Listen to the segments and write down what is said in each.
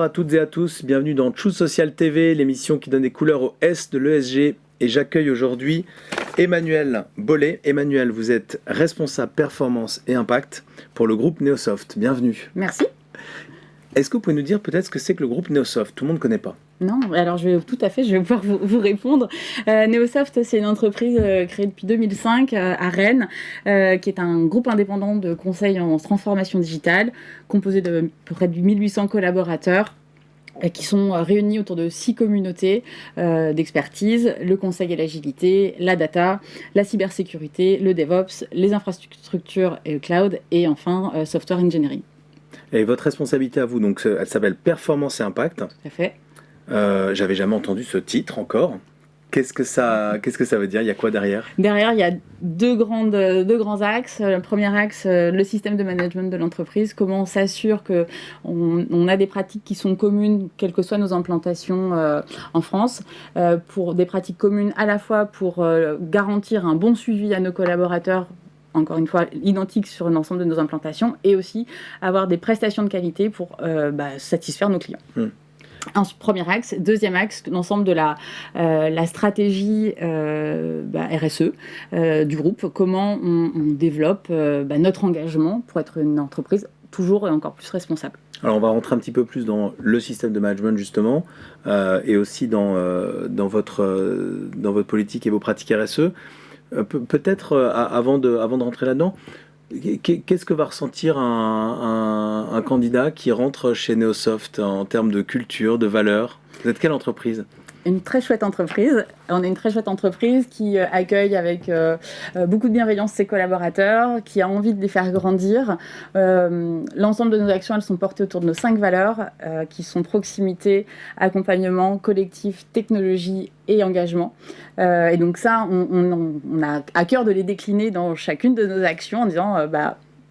Bonsoir à toutes et à tous, bienvenue dans Choose Social TV, l'émission qui donne des couleurs au S de l'ESG. Et j'accueille aujourd'hui Emmanuel Bollet. Emmanuel, vous êtes responsable performance et impact pour le groupe Neosoft. Bienvenue. Merci. Est-ce que vous pouvez nous dire peut-être ce que c'est que le groupe Neosoft? Tout le monde ne connaît pas. Non, alors je vais pouvoir vous répondre. Neosoft, c'est une entreprise créée depuis 2005 à Rennes, qui est un groupe indépendant de conseil en transformation digitale, composé de à peu près de 1800 collaborateurs, qui sont réunis autour de 6 communautés d'expertise: le conseil et l'agilité, la data, la cybersécurité, le DevOps, les infrastructures et le cloud, et enfin software engineering. Et votre responsabilité à vous, donc, elle s'appelle Performance et Impact. Tout à fait. J'avais jamais entendu ce titre encore. Qu'est-ce que ça veut dire? Il y a quoi derrière? Derrière, il y a deux grands axes. Le premier axe, le système de management de l'entreprise. Comment on s'assure qu'on a des pratiques qui sont communes, quelles que soient nos implantations en France, pour des pratiques communes à la fois pour garantir un bon suivi à nos collaborateurs, encore une fois, identiques sur l'ensemble de nos implantations, et aussi avoir des prestations de qualité pour satisfaire nos clients. Un premier axe. Deuxième axe, l'ensemble de la stratégie RSE du groupe. Comment on développe notre engagement pour être une entreprise toujours et encore plus responsable. Alors on va rentrer un petit peu plus dans le système de management justement, et aussi dans votre politique et vos pratiques RSE. Peut-être avant de rentrer là-dedans, qu'est-ce que va ressentir un candidat qui rentre chez Neosoft en termes de culture, de valeurs? Vous êtes quelle entreprise? Une très chouette entreprise. On est une très chouette entreprise qui accueille avec beaucoup de bienveillance ses collaborateurs, qui a envie de les faire grandir. L'ensemble de nos actions, elles sont portées autour de nos 5 valeurs, qui sont proximité, accompagnement, collectif, technologie et engagement. Et donc ça, on a à cœur de les décliner dans chacune de nos actions en disant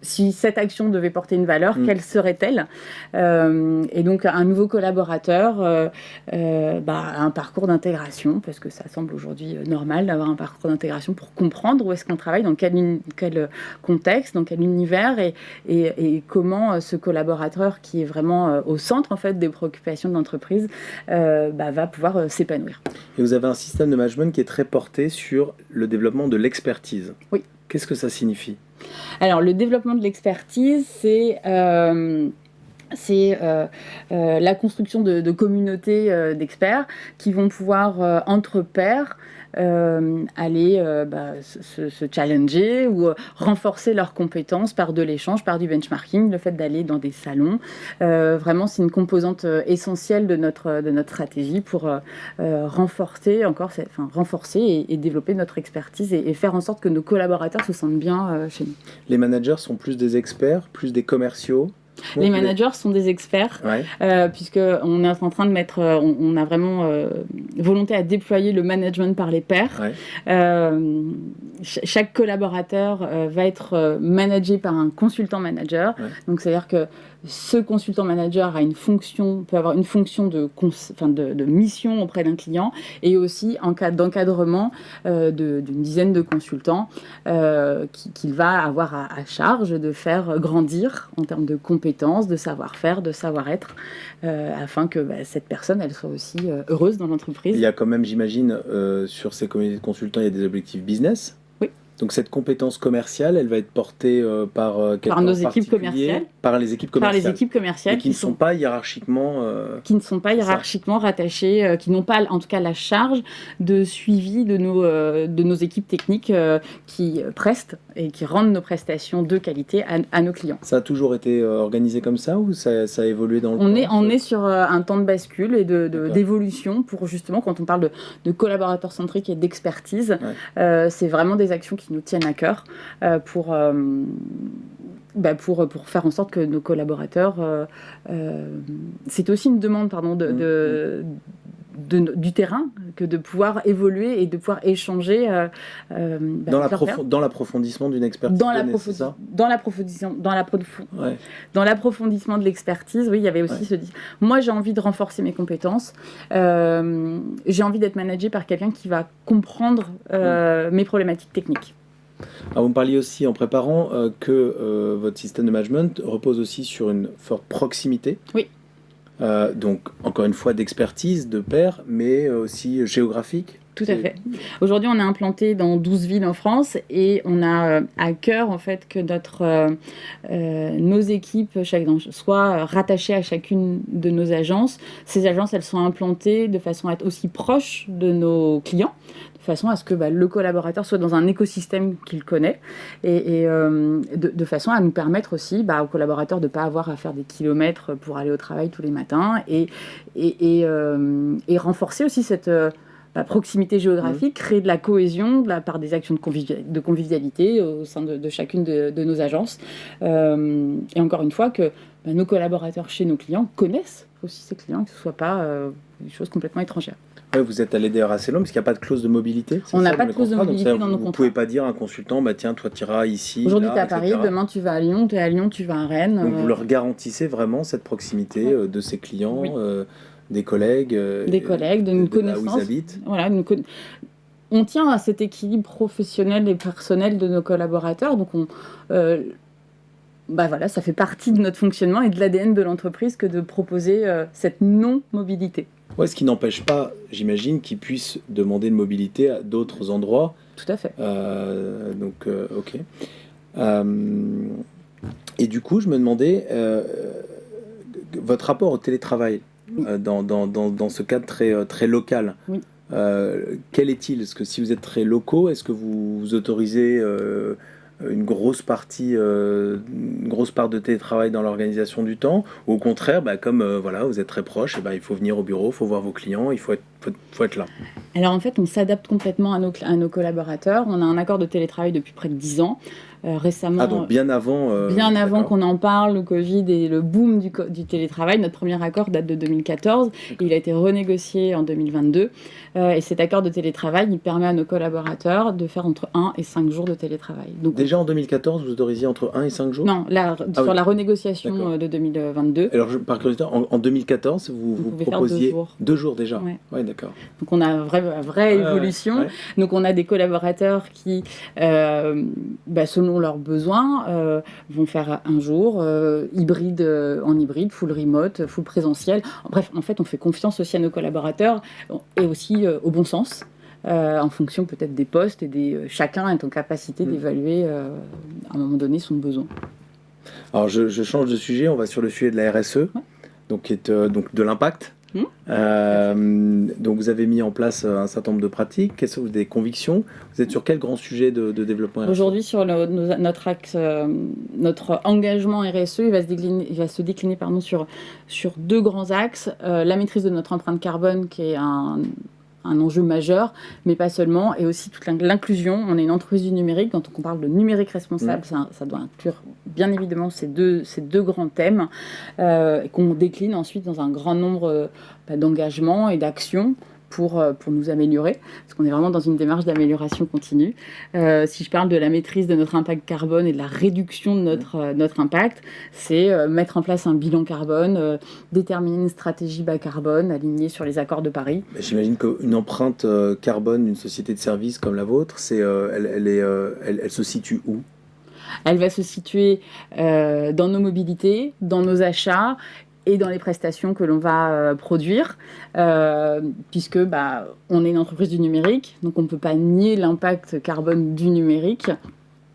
si cette action devait porter une valeur, quelle serait-elle? Et donc, un nouveau collaborateur a un parcours d'intégration, parce que ça semble aujourd'hui normal d'avoir un parcours d'intégration pour comprendre où est-ce qu'on travaille, dans quel contexte, dans quel univers, et comment ce collaborateur qui est vraiment au centre en fait, des préoccupations de l'entreprise va pouvoir s'épanouir. Et vous avez un système de management qui est très porté sur le développement de l'expertise. Oui. Qu'est-ce que ça signifie? Alors, le développement de l'expertise, c'est la construction de communautés d'experts qui vont pouvoir, entre pairs, aller se challenger ou renforcer leurs compétences par de l'échange, par du benchmarking, le fait d'aller dans des salons. Vraiment, c'est une composante essentielle de notre stratégie pour renforcer et développer notre expertise et faire en sorte que nos collaborateurs se sentent bien chez nous. Les managers sont plus des experts, plus des commerciaux? Les managers sont des experts, puisqu'on est en train de mettre, on a vraiment volonté à déployer le management par les pairs. Chaque collaborateur va être managé par un consultant manager. Donc c'est-à-dire que ce consultant manager peut avoir une fonction de mission auprès d'un client, et aussi en cas d'encadrement d'une dizaine de consultants qu'il va avoir à charge de faire grandir en termes de compétences, de savoir-faire, de savoir-être, afin que cette personne elle soit aussi heureuse dans l'entreprise. Il y a quand même, j'imagine, sur ces communautés de consultants, il y a des objectifs business. Donc cette compétence commerciale, elle va être portée par nos équipes commerciales. Par les équipes commerciales. Par les équipes commerciales. Et qui ne sont pas hiérarchiquement... Qui ne sont pas hiérarchiquement rattachées, qui n'ont pas en tout cas la charge de suivi de nos équipes techniques qui prestent et qui rendent nos prestations de qualité à nos clients. Ça a toujours été organisé comme ça, ou ça a évolué dans le temps? On est sur un temps de bascule et d'évolution pour justement, quand on parle de collaborateurs centriques et d'expertise, c'est vraiment des actions qui nous tiennent à cœur pour faire en sorte que nos collaborateurs... c'est aussi une demande du terrain, que de pouvoir évoluer et de pouvoir échanger dans l'approfondissement d'une expertise. Dans l'approfondissement de l'expertise, oui, il y avait aussi moi j'ai envie de renforcer mes compétences, j'ai envie d'être managée par quelqu'un qui va comprendre mes problématiques techniques. Alors vous me parliez aussi en préparant que votre système de management repose aussi sur une forte proximité. Oui. Donc, encore une fois, d'expertise, de pairs, mais aussi géographique. Tout à fait. Aujourd'hui, on est implanté dans 12 villes en France et on a à cœur en fait que nos équipes soient rattachées à chacune de nos agences. Ces agences, elles sont implantées de façon à être aussi proches de nos clients, de façon à ce que le collaborateur soit dans un écosystème qu'il connaît et de façon à nous permettre aussi aux collaborateurs de ne pas avoir à faire des kilomètres pour aller au travail tous les matins et renforcer aussi cette la proximité géographique, créer de la cohésion par des actions de convivialité au sein de chacune de nos agences. Et encore une fois, que nos collaborateurs chez nos clients connaissent aussi ces clients, que ce ne soit pas des choses complètement étrangères. Ouais, vous êtes allé d'ailleurs assez long, parce qu'il n'y a pas de clause de mobilité. On n'a pas de clause de mobilité dans nos contrats. Vous ne pouvez pas dire à un consultant, tiens, toi tu iras ici. Aujourd'hui tu es à Paris, demain tu vas à Lyon, tu es à Lyon, tu vas à Rennes. Donc vous leur garantissez vraiment cette proximité de ces clients, des collègues, d'une connaissance. Là où ils habitent. Voilà, on tient à cet équilibre professionnel et personnel de nos collaborateurs, donc ça fait partie de notre fonctionnement et de l'ADN de l'entreprise que de proposer cette non-mobilité. Ouais, ce qui n'empêche pas, j'imagine, qu'ils puissent demander une mobilité à d'autres endroits. Tout à fait. Ok. Et du coup, je me demandais, votre rapport au télétravail, dans ce cadre très, très local, oui. Quel est-il ? Est-ce que si vous êtes très locaux, est-ce que vous autorisez une grosse part de télétravail dans l'organisation du temps, ou au contraire, comme vous êtes très proche, il faut venir au bureau, il faut voir vos clients, il faut être là. Alors en fait, on s'adapte complètement à nos collaborateurs. On a un accord de télétravail depuis près de 10 ans. Récemment, donc bien avant qu'on en parle, le Covid et le boom du télétravail. Notre premier accord date de 2014. Il a été renégocié en 2022. Et cet accord de télétravail, il permet à nos collaborateurs de faire entre 1 et 5 jours de télétravail. Donc, déjà en 2014, vous autorisiez entre 1 et 5 jours ? Non, la renégociation de 2022. Alors, par curiosité, en 2014, vous proposiez faire 2 jours déjà ? Ouais, d'accord. Donc on a une vraie évolution. Ouais. Donc on a des collaborateurs qui, selon leurs besoins, vont faire un jour en hybride, full remote, full présentiel. Bref, en fait, on fait confiance aussi à nos collaborateurs et aussi au bon sens. En fonction peut-être des postes et chacun est en capacité d'évaluer à un moment donné son besoin. Alors je change de sujet, on va sur le sujet de la RSE, donc de l'impact. Donc vous avez mis en place un certain nombre de pratiques. Quelles sont des convictions ? Vous êtes sur quel grand sujet de développement RSE ? Aujourd'hui, sur notre axe, notre engagement RSE, il va se décliner sur 2 grands axes. La maîtrise de notre empreinte carbone, qui est un enjeu majeur, mais pas seulement, et aussi toute l'inclusion. On est une entreprise du numérique, quand on parle de numérique responsable, ça doit inclure bien évidemment ces deux grands thèmes, qu'on décline ensuite dans un grand nombre d'engagements et d'actions pour nous améliorer, parce qu'on est vraiment dans une démarche d'amélioration continue. Si je parle de la maîtrise de notre impact carbone et de la réduction de notre impact, c'est mettre en place un bilan carbone, déterminer une stratégie bas carbone alignée sur les accords de Paris. J'imagine qu'une empreinte carbone d'une société de service comme la vôtre, elle se situe où ? Elle va se situer dans nos mobilités, dans nos achats, et dans les prestations que l'on va produire, puisque on est une entreprise du numérique, donc on ne peut pas nier l'impact carbone du numérique.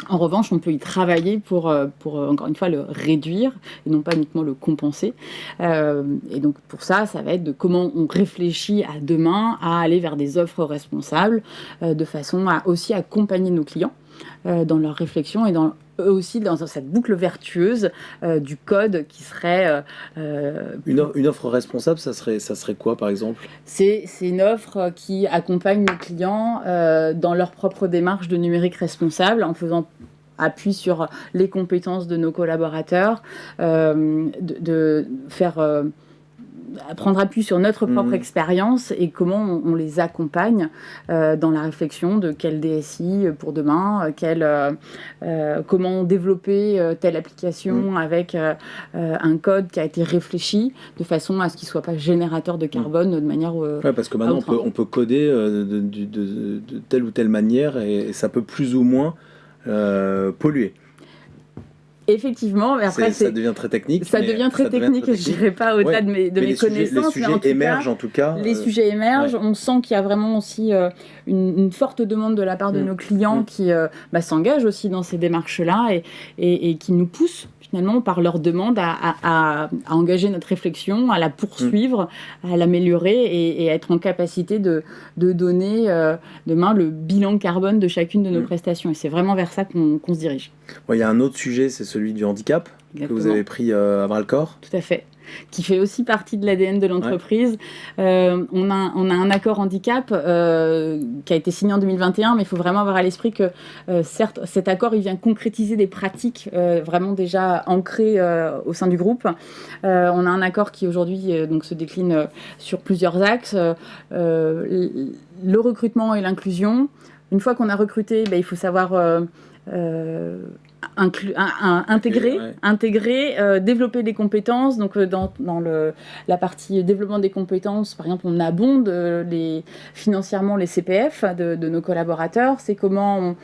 En revanche, on peut y travailler pour encore une fois, le réduire, et non pas uniquement le compenser. Et donc pour ça va être de comment on réfléchit à demain à aller vers des offres responsables, de façon à aussi accompagner nos clients dans leur réflexion et eux aussi dans cette boucle vertueuse du code qui serait... Une offre responsable, ça serait quoi par exemple ? C'est une offre qui accompagne nos clients dans leur propre démarche de numérique responsable en faisant appui sur les compétences de nos collaborateurs, de faire... prendre appui sur notre propre expérience et comment on les accompagne dans la réflexion de quel DSI pour demain, comment développer telle application avec un code qui a été réfléchi de façon à ce qu'il ne soit pas générateur de carbone de manière... parce que maintenant on peut coder de telle ou telle manière et ça peut plus ou moins polluer. Effectivement, mais après ça devient très technique. Ça devient très technique et je dirais pas au-delà de mes connaissances. Les sujets émergent en tout cas. Les sujets émergent. On sent qu'il y a vraiment aussi une forte demande de la part de nos clients qui s'engagent aussi dans ces démarches-là et qui nous poussent finalement par leur demande à engager notre réflexion, à la poursuivre, à l'améliorer et à être en capacité de donner demain le bilan carbone de chacune de nos prestations. Et c'est vraiment vers ça qu'on se dirige. Il y a un autre sujet, c'est celui du handicap. Exactement. Que vous avez pris à bras-le-corps. Tout à fait. Qui fait aussi partie de l'ADN de l'entreprise. On a un accord handicap qui a été signé en 2021, mais il faut vraiment avoir à l'esprit que certes, cet accord il vient concrétiser des pratiques vraiment déjà ancrées au sein du groupe. On a un accord qui aujourd'hui donc se décline sur plusieurs axes. Le recrutement et l'inclusion. Une fois qu'on a recruté, il faut savoir intégrer, développer des compétences. Donc dans la partie développement des compétences, par exemple, on abonde financièrement les CPF de nos collaborateurs. C'est comment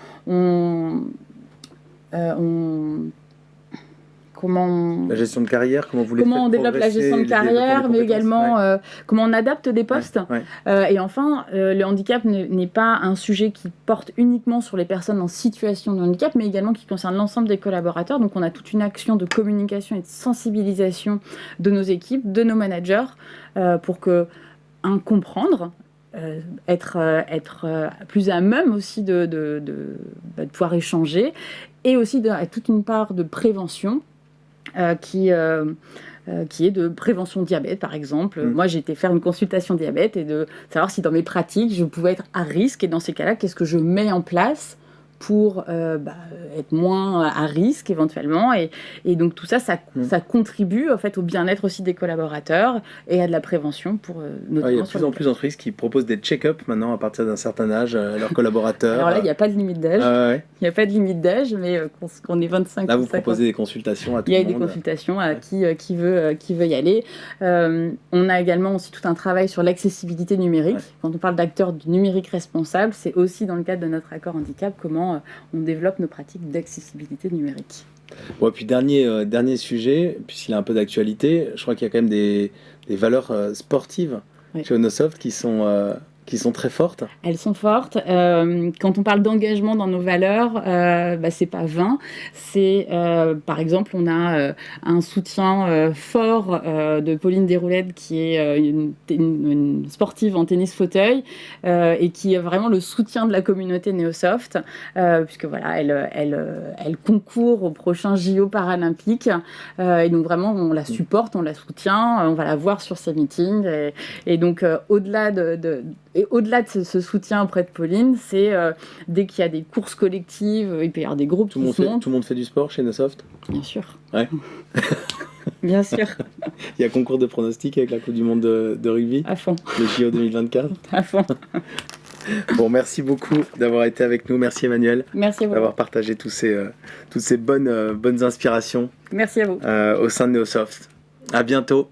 la gestion de carrière, comment on développe la gestion de carrière, mais également comment on adapte des postes. Et enfin, le handicap n'est pas un sujet qui porte uniquement sur les personnes en situation de handicap, mais également qui concerne l'ensemble des collaborateurs. Donc on a toute une action de communication et de sensibilisation de nos équipes, de nos managers, pour comprendre, être plus à même aussi de pouvoir échanger, et aussi toute une part de prévention, qui est de prévention diabète, par exemple. Moi, j'ai été faire une consultation diabète et de savoir si dans mes pratiques, je pouvais être à risque. Et dans ces cas-là, qu'est-ce que je mets en place pour être moins à risque éventuellement. Et donc tout ça, ça contribue en fait, au bien-être aussi des collaborateurs et à de la prévention pour notamment. Il y a de plus en plus d'entreprises qui proposent des check-up maintenant à partir d'un certain âge à leurs collaborateurs. Alors là, il n'y a pas de limite d'âge. Il n'y a pas de limite d'âge, mais qu'on est 25. Là, vous proposez des consultations à tout le monde. Il y a des consultations à qui veut y aller. On a également aussi tout un travail sur l'accessibilité numérique. Quand on parle d'acteurs du numérique responsable, c'est aussi dans le cadre de notre accord handicap comment on développe nos pratiques d'accessibilité numérique. Bon, et puis dernier sujet, puisqu'il a un peu d'actualité, je crois qu'il y a quand même des valeurs sportives chez Onosoft qui sont très fortes. Elles sont fortes. Quand on parle d'engagement dans nos valeurs, c'est pas vain. C'est, par exemple, on a un soutien fort de Pauline Desroulettes, qui est une sportive en tennis fauteuil et qui est vraiment le soutien de la communauté Neosoft, puisque voilà, elle concourt au prochain JO paralympique. Et donc vraiment, on la supporte, on la soutient, on va la voir sur ses meetings. Et donc, au-delà de ce soutien auprès de Pauline, c'est dès qu'il y a des courses collectives, il peut y avoir des groupes qui se montent. Tout le monde fait du sport chez Onosoft ? Bien sûr. Ouais. Bien sûr. Il y a concours de pronostics avec la Coupe du Monde de rugby ? À fond. Le JO 2024 ? À fond. Bon, merci beaucoup d'avoir été avec nous. Merci Emmanuel. Merci à vous. D'avoir partagé toutes ces bonnes inspirations. Merci à vous. Au sein de Neosoft. À bientôt.